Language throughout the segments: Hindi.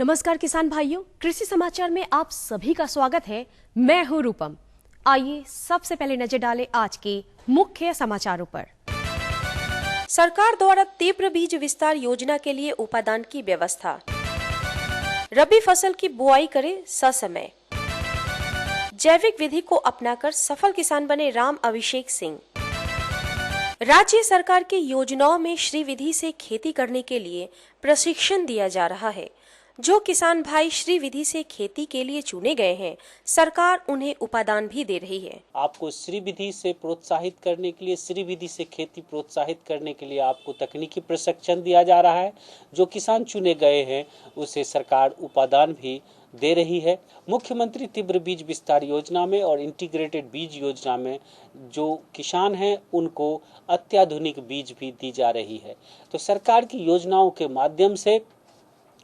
नमस्कार किसान भाइयों, कृषि समाचार में आप सभी का स्वागत है। मैं हूं रूपम। आइए सबसे पहले नजर डालें आज के मुख्य समाचारों पर। सरकार द्वारा तीव्र बीज विस्तार योजना के लिए उपादान की व्यवस्था। रबी फसल की बुआई करें ससमय। जैविक विधि को अपनाकर सफल किसान बने राम अभिषेक सिंह। राज्य सरकार की योजनाओं में श्री विधि से खेती करने के लिए प्रशिक्षण दिया जा रहा है। जो किसान भाई श्री विधि से खेती के लिए चुने गए हैं, सरकार उन्हें उपादान भी दे रही है। आपको श्री विधि से प्रोत्साहित करने के लिए, श्री विधि से खेती प्रोत्साहित करने के लिए आपको तकनीकी प्रशिक्षण दिया जा रहा है। जो किसान चुने गए हैं उसे सरकार उपादान भी दे रही है। मुख्यमंत्री तीव्र बीज विस्तार योजना में और इंटीग्रेटेड बीज योजना में जो किसान हैं उनको अत्याधुनिक बीज भी दी जा रही है। तो सरकार की योजनाओं के माध्यम से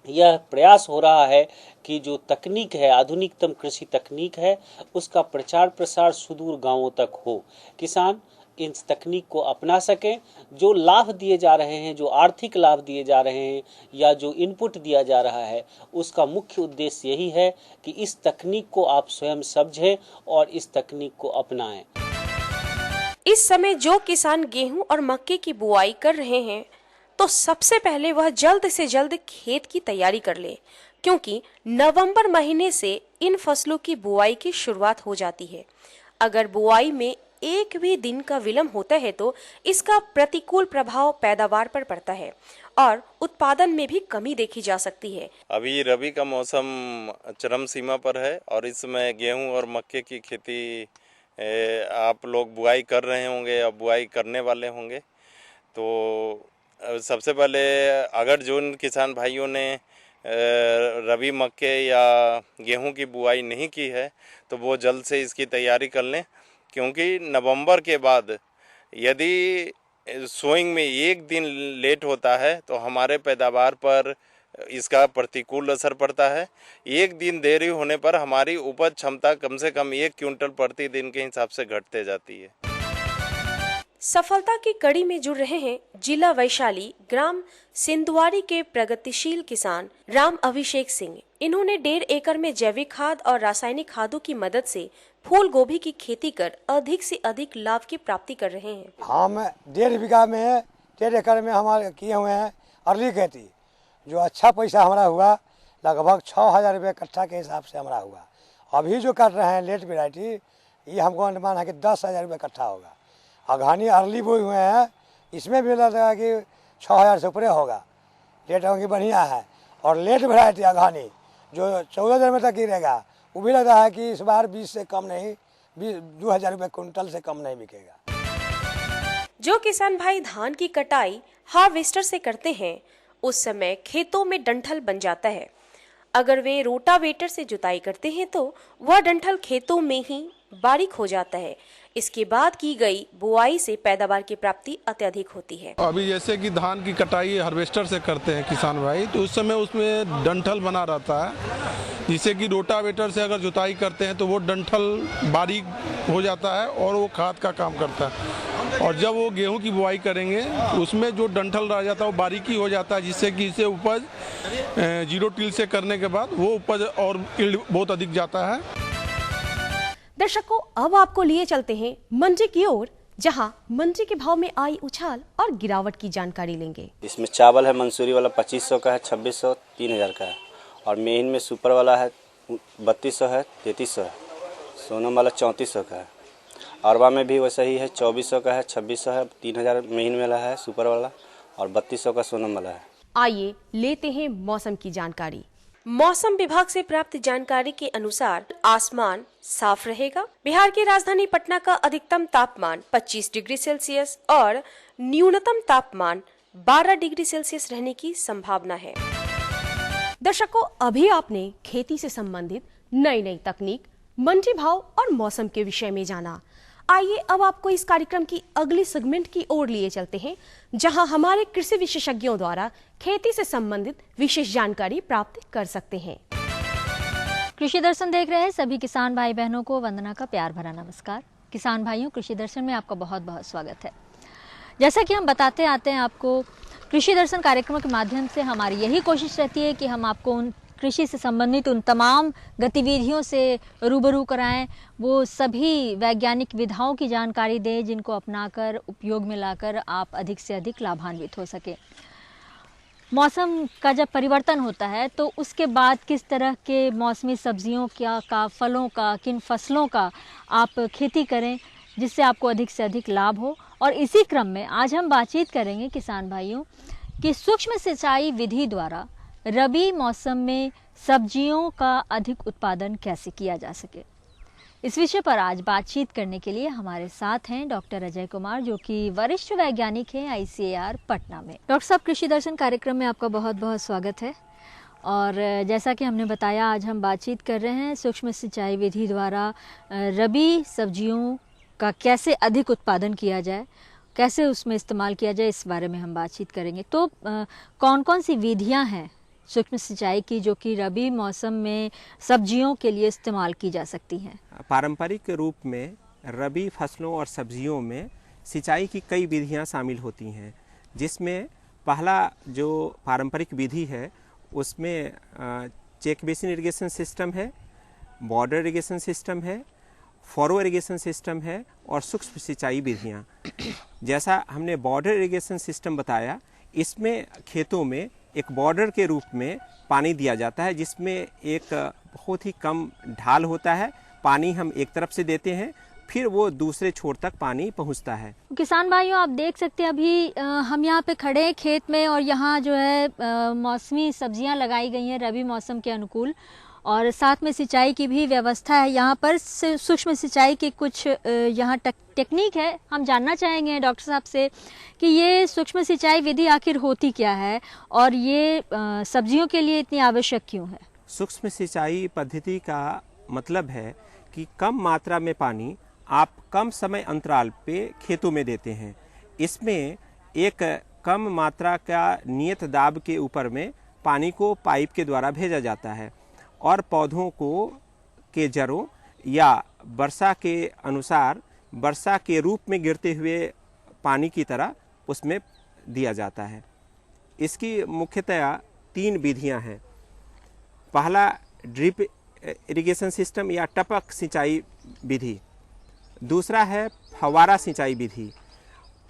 यह प्रयास हो रहा है कि जो तकनीक है, आधुनिकतम कृषि तकनीक है, उसका प्रचार प्रसार सुदूर गांवों तक हो, किसान इन तकनीक को अपना सकें। जो लाभ दिए जा रहे हैं, जो आर्थिक लाभ दिए जा रहे हैं या जो इनपुट दिया जा रहा है, उसका मुख्य उद्देश्य यही है कि इस तकनीक को आप स्वयं समझें और इस तकनीक को अपनाएं। इस समय जो किसान गेहूं और मक्के की बुआई कर रहे हैं तो सबसे पहले वह जल्द से जल्द खेत की तैयारी कर ले, क्योंकि नवंबर महीने से इन फसलों की बुआई की शुरुआत हो जाती है। अगर बुआई में एक भी दिन का विलंब होता है तो इसका प्रतिकूल प्रभाव पैदावार पर पड़ता है और उत्पादन में भी कमी देखी जा सकती है। अभी रबी का मौसम चरम सीमा पर है और इस समय गेहूं और मक्के की खेती आप लोग बुआई कर रहे होंगे या बुआई करने वाले होंगे। तो सबसे पहले अगर जो किसान भाइयों ने रबी मक्के या गेहूं की बुआई नहीं की है तो वो जल्द से इसकी तैयारी कर लें, क्योंकि नवंबर के बाद यदि सोइंग में एक दिन लेट होता है तो हमारे पैदावार पर इसका प्रतिकूल असर पड़ता है। एक दिन देरी होने पर हमारी उपज क्षमता कम से कम 1 क्विंटल प्रति दिन के हिसाब से घटते जाती है। सफलता की कड़ी में जुड़ रहे हैं जिला वैशाली ग्राम सिंधुवारी के प्रगतिशील किसान राम अभिषेक सिंह। इन्होंने 1.5 एकड़ में जैविक खाद और रासायनिक खादों की मदद से फूल गोभी की खेती कर अधिक से अधिक लाभ की प्राप्ति कर रहे हैं। हम 1.5 बीघा में 1.5 एकड़ में हमारे किए हुए हैं अर्ली खेती, जो अच्छा पैसा हमारा हुआ, लगभग 6,000 रुपये कट्ठा के हिसाब से हमारा हुआ। अभी जो कर रहे हैं लेट वेराइटी, ये हमको अनुमान है कि 10,000 रुपये कट्ठा होगा। अघानी अर्ली बोए हुए हैं, इसमें भी लगा कि 6,000 से ऊपर होगा। लेट होंगी बढ़िया है। और लेट वेराइटी अघानी जो 14 दिन में तक गिरेगा, वो भी लगता है कि इस बार 20 से कम नहीं, 2,000 रुपये कुंटल से कम नहीं बिकेगा। जो किसान भाई धान की कटाई हार्वेस्टर से करते हैं, उस समय खेतों में डंठल बन जाता है। अगर वे रोटावेटर से जुताई करते हैं तो वह डंठल खेतों में ही बारीक हो जाता है। इसके बाद की गई बुआई से पैदावार की प्राप्ति अत्यधिक होती है। अभी जैसे कि धान की कटाई हार्वेस्टर से करते हैं किसान भाई, तो उस समय उसमें डंठल बना रहता है, जिससे कि रोटावेटर से अगर जुताई करते हैं तो वो डंठल बारीक हो जाता है और वो खाद का काम करता है। और जब वो गेहूं की बुआई करेंगे उसमें जो डंठल रह जाता है वो बारीकी हो जाता है, जिससे कि इसे उपज 0 टिल से करने के बाद वो उपज और यील्ड बहुत अधिक जाता है। दर्शकों, अब आपको लिए चलते हैं मंडी की ओर, जहां मंडी के भाव में आई उछाल और गिरावट की जानकारी लेंगे। इसमें चावल है मंसूरी वाला 2500 का है, 2600, 3000 का है। और मेन में सुपर वाला है 3200 है, 3300 है। सोनम वाला 3400 का है। अरबा में भी वैसा ही है, 2400 का है, 2600 है, 3000 मेन वाला है सुपर वाला और 3200 का सोनम वाला है। आइए लेते हैं मौसम की जानकारी। मौसम विभाग से प्राप्त जानकारी के अनुसार आसमान साफ रहेगा। बिहार की राजधानी पटना का अधिकतम तापमान 25 डिग्री सेल्सियस और न्यूनतम तापमान 12 डिग्री सेल्सियस रहने की संभावना है। दर्शकों, अभी आपने खेती से संबंधित नई तकनीक, मंडी भाव और मौसम के विषय में जाना। आइए अब आपको इस कार्यक्रम की अगली सेगमेंट की ओर लिए चलते हैं, जहां हमारे कृषि विशेषज्ञों द्वारा खेती से संबंधित विशेष जानकारी प्राप्त कर सकते हैं। कृषि दर्शन देख रहे हैं सभी किसान भाई बहनों को वंदना का प्यार भरा नमस्कार। किसान भाइयों, कृषि दर्शन में आपका बहुत बहुत स्वागत है। जैसा कि हम बताते आते हैं आपको, कृषि दर्शन कार्यक्रमों के माध्यम से हमारी यही कोशिश रहती है कि हम आपको उन कृषि से संबंधित उन तमाम गतिविधियों से रूबरू कराएं, वो सभी वैज्ञानिक विधाओं की जानकारी दें जिनको अपनाकर उपयोग में लाकर आप अधिक से अधिक लाभान्वित हो सके। मौसम का जब परिवर्तन होता है तो उसके बाद किस तरह के मौसमी सब्जियों का फलों का, किन फसलों का आप खेती करें जिससे आपको अधिक से अधिक लाभ हो। और इसी क्रम में आज हम बातचीत करेंगे किसान भाइयों कि सूक्ष्म सिंचाई विधि द्वारा रबी मौसम में सब्जियों का अधिक उत्पादन कैसे किया जा सके। इस विषय पर आज बातचीत करने के लिए हमारे साथ हैं डॉक्टर अजय कुमार, जो कि वरिष्ठ वैज्ञानिक हैं ICAR पटना में। डॉक्टर साहब, कृषि दर्शन कार्यक्रम में आपका बहुत बहुत स्वागत है। और जैसा कि हमने बताया, आज हम बातचीत कर रहे हैं सूक्ष्म सिंचाई विधि द्वारा रबी सब्जियों का कैसे अधिक उत्पादन किया जाए, कैसे उसमें इस्तेमाल किया जाए, इस बारे में हम बातचीत करेंगे। तो कौन कौन सी विधियां हैं सूक्ष्म सिंचाई की जो कि रबी मौसम में सब्जियों के लिए इस्तेमाल की जा सकती हैं? पारंपरिक रूप में रबी फसलों और सब्जियों में सिंचाई की कई विधियां शामिल होती हैं, जिसमें पहला जो पारंपरिक विधि है उसमें चेक बेसिन इरिगेशन सिस्टम है, बॉर्डर इरिगेशन सिस्टम है, फॉरो इरिगेशन सिस्टम है और सूक्ष्म सिंचाई विधियाँ। जैसा हमने बॉर्डर इरिगेशन सिस्टम बताया, इसमें खेतों में एक बॉर्डर के रूप में पानी दिया जाता है, जिसमें एक बहुत ही कम ढाल होता है। पानी हम एक तरफ से देते हैं, फिर वो दूसरे छोर तक पानी पहुंचता है। किसान भाइयों, आप देख सकते हैं अभी हम यहाँ पे खड़े हैं खेत में, और यहाँ जो है मौसमी सब्जियाँ लगाई गई हैं रबी मौसम के अनुकूल, और साथ में सिंचाई की भी व्यवस्था है। यहाँ पर सूक्ष्म सिंचाई की कुछ यहाँ टेक्निक है। हम जानना चाहेंगे डॉक्टर साहब से कि ये सूक्ष्म सिंचाई विधि आखिर होती क्या है और ये सब्जियों के लिए इतनी आवश्यक क्यों है? सूक्ष्म सिंचाई पद्धति का मतलब है कि कम मात्रा में पानी आप कम समय अंतराल पे खेतों में देते हैं। इसमें एक कम मात्रा का नियत दाब के ऊपर में पानी को पाइप के द्वारा भेजा जाता है और पौधों को के जड़ों या वर्षा के अनुसार वर्षा के रूप में गिरते हुए पानी की तरह उसमें दिया जाता है। इसकी मुख्यतया 3 विधियां हैं। पहला ड्रिप इरिगेशन सिस्टम या टपक सिंचाई विधि, दूसरा है फव्वारा सिंचाई विधि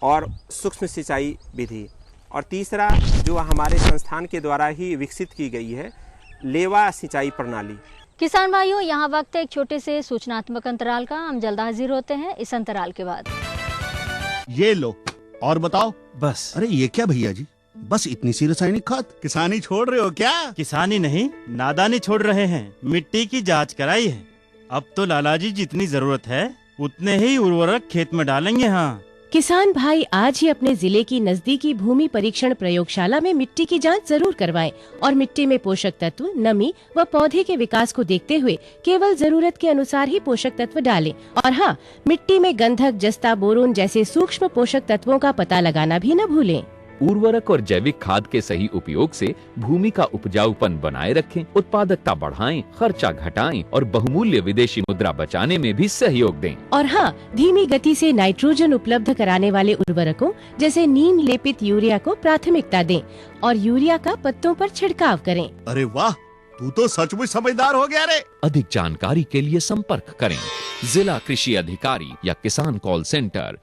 और सूक्ष्म सिंचाई विधि, और तीसरा जो हमारे संस्थान के द्वारा ही विकसित की गई है, लेवा सिंचाई प्रणाली। किसान भाइयों, यहाँ वक्त है एक छोटे से सूचनात्मक अंतराल का। हम जल्द हाजिर होते हैं इस अंतराल के बाद। ये लो और बताओ। बस। अरे ये क्या भैया जी, बस इतनी सी रासायनिक खाद? किसानी छोड़ रहे हो क्या? किसानी नहीं, नादानी छोड़ रहे हैं। मिट्टी की जांच कराई है। अब तो लालाजी जितनी जरूरत है उतने ही उर्वरक खेत में डालेंगे। हाँ किसान भाई, आज ही अपने जिले की नजदीकी भूमि परीक्षण प्रयोगशाला में मिट्टी की जांच जरूर करवाएं और मिट्टी में पोषक तत्व, नमी व पौधे के विकास को देखते हुए केवल जरूरत के अनुसार ही पोषक तत्व डालें। और हाँ, मिट्टी में गंधक, जस्ता, बोरोन जैसे सूक्ष्म पोषक तत्वों का पता लगाना भी न भूलें। उर्वरक और जैविक खाद के सही उपयोग से भूमि का उपजाऊपन बनाए रखें, उत्पादकता बढ़ाएं, खर्चा घटाएं और बहुमूल्य विदेशी मुद्रा बचाने में भी सहयोग दें। और हाँ, धीमी गति से नाइट्रोजन उपलब्ध कराने वाले उर्वरकों जैसे नीम लेपित यूरिया को प्राथमिकता दें और यूरिया का पत्तों पर छिड़काव करें। अरे वाह, तू तो सचमुच समझदार हो गया रे। अधिक जानकारी के लिए संपर्क करें जिला कृषि अधिकारी या किसान कॉल सेंटर।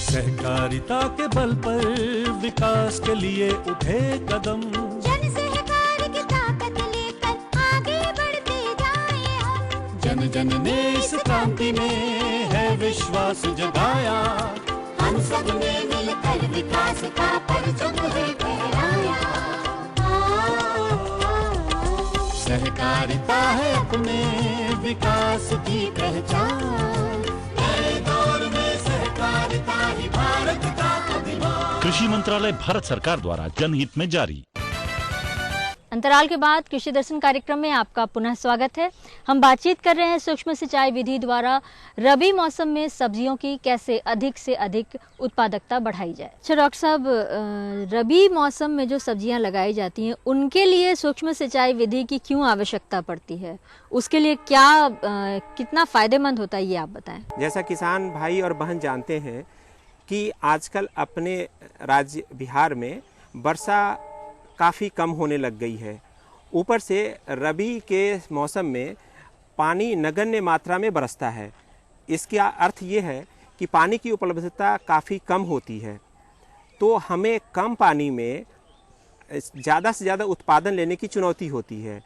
सहकारिता के बल पर विकास के लिए उठे कदम, जन सहकार की ताकत लेकर आगे बढ़ते जाएं हम। जन जन ने इस क्रांति में है विश्वास जगाया, हम सब ने मिलकर विकास का परचम है फहराया। सहकारिता है अपने विकास की पहचान, नए दौर में सहकारिता ही भारत का अभिमान। कृषि मंत्रालय, भारत सरकार द्वारा जनहित में जारी। अंतराल के बाद कृषि दर्शन कार्यक्रम में आपका पुनः स्वागत है। हम बातचीत कर रहे हैं सूक्ष्म सिंचाई विधि द्वारा रबी मौसम में सब्जियों की कैसे अधिक से अधिक उत्पादकता बढ़ाई जाए। अच्छा डॉक्टर साहब, रबी मौसम में जो सब्जियां लगाई जाती हैं उनके लिए सूक्ष्म सिंचाई विधि की क्यों आवश्यकता पड़ती है? उसके लिए क्या कितना फायदेमंद होता है, ये आप बताएं। जैसा किसान भाई और बहन जानते हैं कि आजकल अपने राज्य बिहार में वर्षा काफ़ी कम होने लग गई है। ऊपर से रबी के मौसम में पानी नगण्य मात्रा में बरसता है। इसका अर्थ ये है कि पानी की उपलब्धता काफ़ी कम होती है, तो हमें कम पानी में ज़्यादा से ज़्यादा उत्पादन लेने की चुनौती होती है।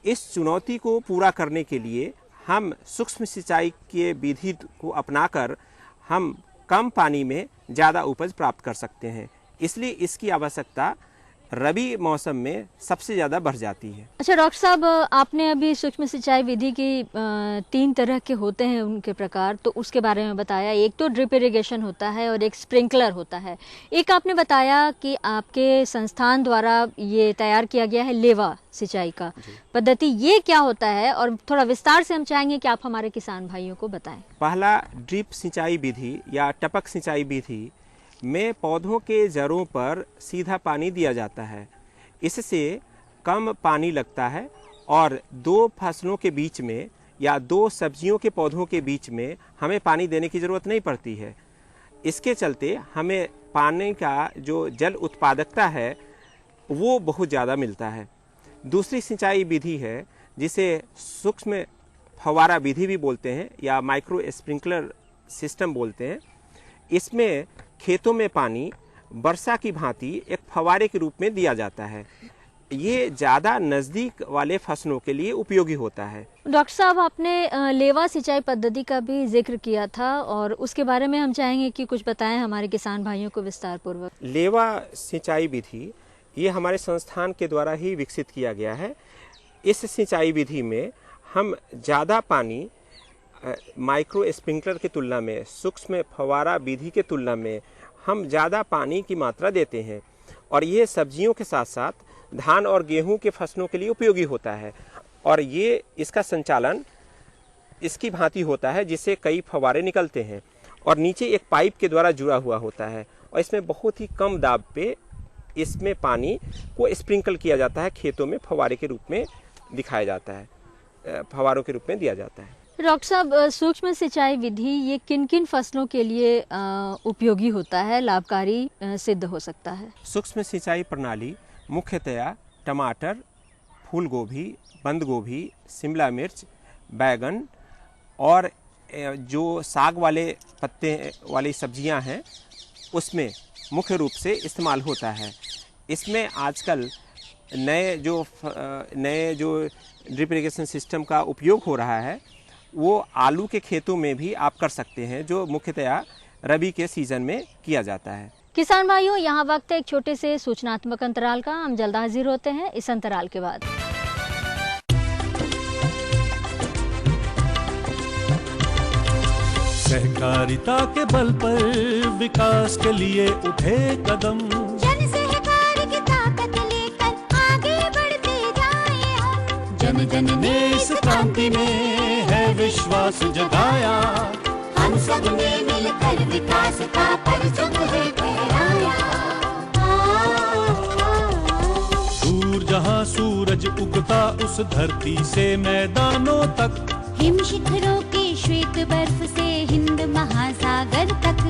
इस चुनौती को पूरा करने के लिए हम सूक्ष्म सिंचाई के विधि को अपनाकर हम कम पानी में ज़्यादा उपज प्राप्त कर सकते हैं। इसलिए इसकी आवश्यकता रबी मौसम में सबसे ज़्यादा बढ़ जाती है। अच्छा डॉक्टर साहब, आपने अभी सूक्ष्म सिंचाई विधि की 3 तरह के होते हैं उनके प्रकार, तो उसके बारे में बताया। एक तो ड्रिप इरिगेशन होता है और एक स्प्रिंकलर होता है। एक आपने बताया कि आपके संस्थान द्वारा ये तैयार किया गया है लेवा सिंचाई का पद्धति। ये क्या होता है और थोड़ा विस्तार से हम चाहेंगे कि आप हमारे किसान भाइयों को बताएं। पहला ड्रिप सिंचाई विधि या टपक सिंचाई विधि में पौधों के जड़ों पर सीधा पानी दिया जाता है। इससे कम पानी लगता है और 2 फसलों के बीच में या 2 सब्जियों के पौधों के बीच में हमें पानी देने की ज़रूरत नहीं पड़ती है। इसके चलते हमें पानी का जो जल उत्पादकता है वो बहुत ज़्यादा मिलता है। दूसरी सिंचाई विधि है जिसे सूक्ष्म फव्वारा विधि भी बोलते हैं या माइक्रो स्प्रिंकलर सिस्टम बोलते हैं। इसमें खेतों में पानी वर्षा की भांति एक फव्वारे के रूप में दिया जाता है। ये ज़्यादा नज़दीक वाले फसलों के लिए उपयोगी होता है। डॉक्टर साहब, आपने लेवा सिंचाई पद्धति का भी जिक्र किया था और उसके बारे में हम चाहेंगे कि कुछ बताएं हमारे किसान भाइयों को विस्तार पूर्वक। लेवा सिंचाई विधि ये हमारे संस्थान के द्वारा ही विकसित किया गया है। इस सिंचाई विधि में हम ज़्यादा पानी माइक्रो स्प्रिंकलर की तुलना में, सूक्ष्म फव्वारा विधि के तुलना में हम ज़्यादा पानी की मात्रा देते हैं और ये सब्जियों के साथ साथ धान और गेहूं के फसलों के लिए उपयोगी होता है। और ये इसका संचालन इसकी भांति होता है जिससे कई फव्वारे निकलते हैं और नीचे एक पाइप के द्वारा जुड़ा हुआ होता है और इसमें बहुत ही कम दाब पे इसमें पानी को स्प्रिंकल किया जाता है। खेतों में फव्वारे के रूप में दिखाया जाता है, फव्वारों के रूप में दिया जाता है। डॉक्टर साहब, सूक्ष्म सिंचाई विधि ये किन किन फसलों के लिए उपयोगी होता है, लाभकारी सिद्ध हो सकता है? सूक्ष्म सिंचाई प्रणाली मुख्यतया टमाटर, फूल गोभी, बंद गोभी, शिमला मिर्च, बैगन और जो साग वाले पत्ते वाली सब्जियां हैं उसमें मुख्य रूप से इस्तेमाल होता है। इसमें आजकल नए जो ड्रिप इरिगेशन सिस्टम का उपयोग हो रहा है वो आलू के खेतों में भी आप कर सकते हैं, जो मुख्यतया रबी के सीजन में किया जाता है। किसान भाइयों, यहाँ वक्त है एक छोटे से सूचनात्मक अंतराल का। हम जल्द हाजिर होते हैं इस अंतराल के बाद। सहकारिता के बल पर विकास के लिए उठे कदम, जन सहकार की ताकत लेकर आगे बढ़ते जाएं हम। जन जन ने इस क्रांति में है विश्वास जगाया, हम सब ने मिलकर विकास का परचम है फहराया। दूर जहां सूरज उगता उस धरती से मैदानों तक, हिम शिखरों के श्वेत बर्फ से हिंद महासागर तक।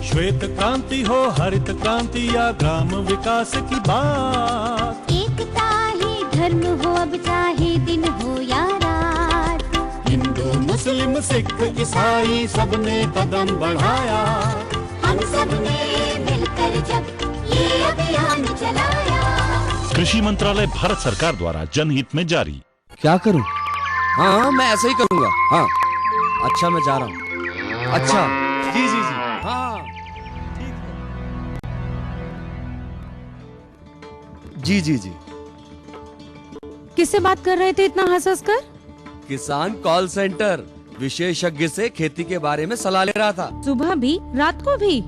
श्वेत क्रांति हो, हरित क्रांति या ग्राम विकास की बात, एकता ही धर्म हो अब चाहे दिन हो या रात। हिंदू मुस्लिम सिख ईसाई सबने कदम बढ़ाया, हम सब ने मिलकर जब ये अभियान चलाया। कृषि मंत्रालय भारत सरकार द्वारा जनहित में जारी। क्या करूं? हाँ, मैं ऐसे ही करूंगा। हाँ, अच्छा, मैं जा रहा हूँ। अच्छा, जी जी जी, हाँ ठीक है। जी जी जी। किससे बात कर रहे थे इतना हंस कर? किसान कॉल सेंटर, विशेषज्ञ से खेती के बारे में सलाह ले रहा था। सुबह भी, रात को भी?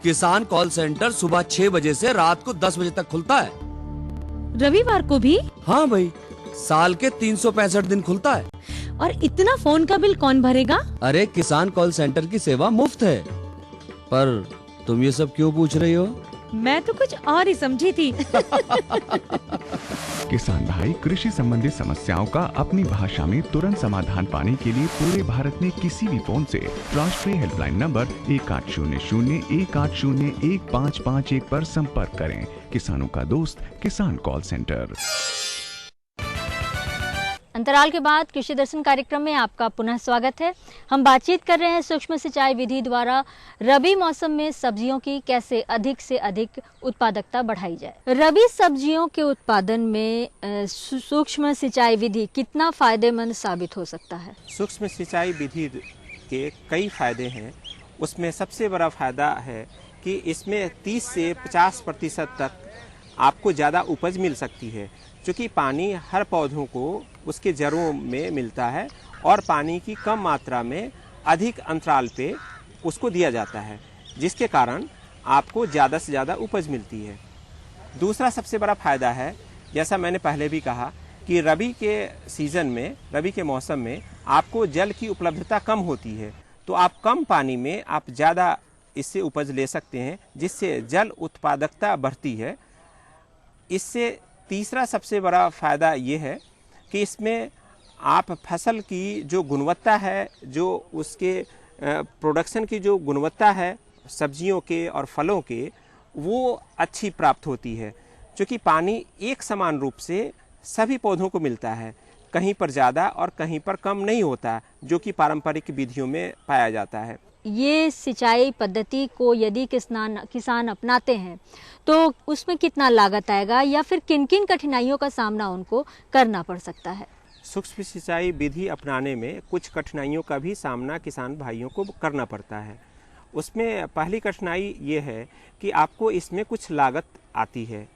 किसान कॉल सेंटर सुबह 6 बजे से रात को 10 बजे तक खुलता है। रविवार को भी? हाँ भाई, साल के 365 दिन खुलता है। और इतना फोन का बिल कौन भरेगा? अरे, किसान कॉल सेंटर की सेवा मुफ्त है। पर तुम ये सब क्यों पूछ रही हो? मैं तो कुछ और ही समझी थी। किसान भाई, कृषि संबंधी समस्याओं का अपनी भाषा में तुरंत समाधान पाने के लिए पूरे भारत में किसी भी फोन से राष्ट्रीय हेल्पलाइन नंबर 1800-1801-551 पर संपर्क करें। किसानों का दोस्त किसान कॉल सेंटर। अंतराल के बाद कृषि दर्शन कार्यक्रम में आपका पुनः स्वागत है। हम बातचीत कर रहे हैं सूक्ष्म सिंचाई विधि द्वारा रबी मौसम में सब्जियों की कैसे अधिक से अधिक उत्पादकता बढ़ाई जाए। रबी सब्जियों के उत्पादन में सूक्ष्म सिंचाई विधि कितना फायदेमंद साबित हो सकता है? सूक्ष्म सिंचाई विधि के कई फायदे हैं। उसमें सबसे बड़ा फायदा है कि इसमें 30 से 50% तक आपको ज़्यादा उपज मिल सकती है, क्योंकि पानी हर पौधों को उसके जड़ों में मिलता है और पानी की कम मात्रा में अधिक अंतराल पे उसको दिया जाता है, जिसके कारण आपको ज़्यादा से ज़्यादा उपज मिलती है। दूसरा सबसे बड़ा फायदा है, जैसा मैंने पहले भी कहा, कि रबी के सीज़न में, रबी के मौसम में आपको जल की उपलब्धता कम होती है, तो आप कम पानी में आप ज़्यादा इससे उपज ले सकते हैं, जिससे जल उत्पादकता बढ़ती है। इससे तीसरा सबसे बड़ा फ़ायदा ये है कि इसमें आप फसल की जो गुणवत्ता है, जो उसके प्रोडक्शन की जो गुणवत्ता है सब्जियों के और फलों के, वो अच्छी प्राप्त होती है, क्योंकि पानी एक समान रूप से सभी पौधों को मिलता है, कहीं पर ज़्यादा और कहीं पर कम नहीं होता, जो कि पारंपरिक विधियों में पाया जाता है। ये सिंचाई पद्धति को यदि किसान अपनाते हैं तो उसमें कितना लागत आएगा या फिर किन किन कठिनाइयों का सामना उनको करना पड़ सकता है? सूक्ष्म सिंचाई विधि अपनाने में कुछ कठिनाइयों का भी सामना किसान भाइयों को करना पड़ता है। उसमें पहली कठिनाई ये है कि आपको इसमें कुछ लागत आती है,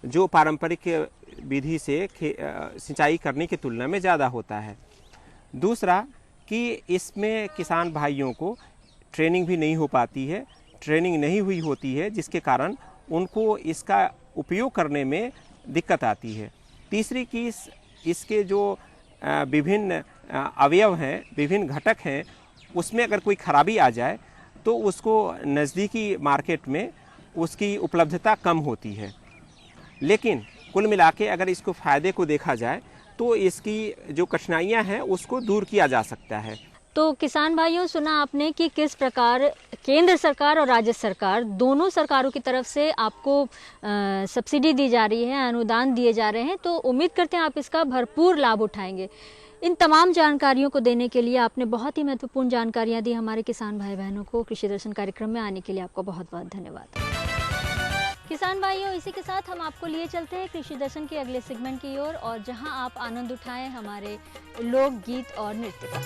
जो पारंपरिक विधि से सिंचाई करने की तुलना में ज़्यादा होता है। दूसरा कि इसमें किसान भाइयों को ट्रेनिंग भी नहीं हो पाती है, ट्रेनिंग नहीं हुई होती है, जिसके कारण उनको इसका उपयोग करने में दिक्कत आती है। तीसरी कि इसके जो विभिन्न अवयव हैं, विभिन्न घटक हैं, उसमें अगर कोई खराबी आ जाए तो उसको नज़दीकी मार्केट में उसकी उपलब्धता कम होती है। लेकिन कुल मिला के अगर इसको फ़ायदे को देखा जाए तो इसकी जो कठिनाइयाँ हैं उसको दूर किया जा सकता है। तो किसान भाइयों, सुना आपने कि किस प्रकार केंद्र सरकार और राज्य सरकार, दोनों सरकारों की तरफ से आपको सब्सिडी दी जा रही है, अनुदान दिए जा रहे हैं, तो उम्मीद करते हैं आप इसका भरपूर लाभ उठाएंगे। इन तमाम जानकारियों को देने के लिए आपने बहुत ही महत्वपूर्ण जानकारियां दी हमारे किसान भाई बहनों को। कृषि दर्शन कार्यक्रम में आने के लिए आपका बहुत बहुत धन्यवाद। किसान भाइयों, इसी के साथ हम आपको लिए चलते हैं कृषि दर्शन के अगले सेगमेंट की ओर, और जहां आप आनंद उठाएं हमारे लोकगीत और नृत्य का।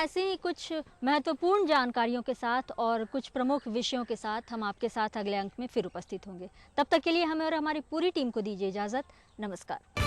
ऐसे ही कुछ महत्वपूर्ण जानकारियों के साथ और कुछ प्रमुख विषयों के साथ हम आपके साथ अगले अंक में फिर उपस्थित होंगे। तब तक के लिए हमें और हमारी पूरी टीम को दीजिए इजाज़त। नमस्कार।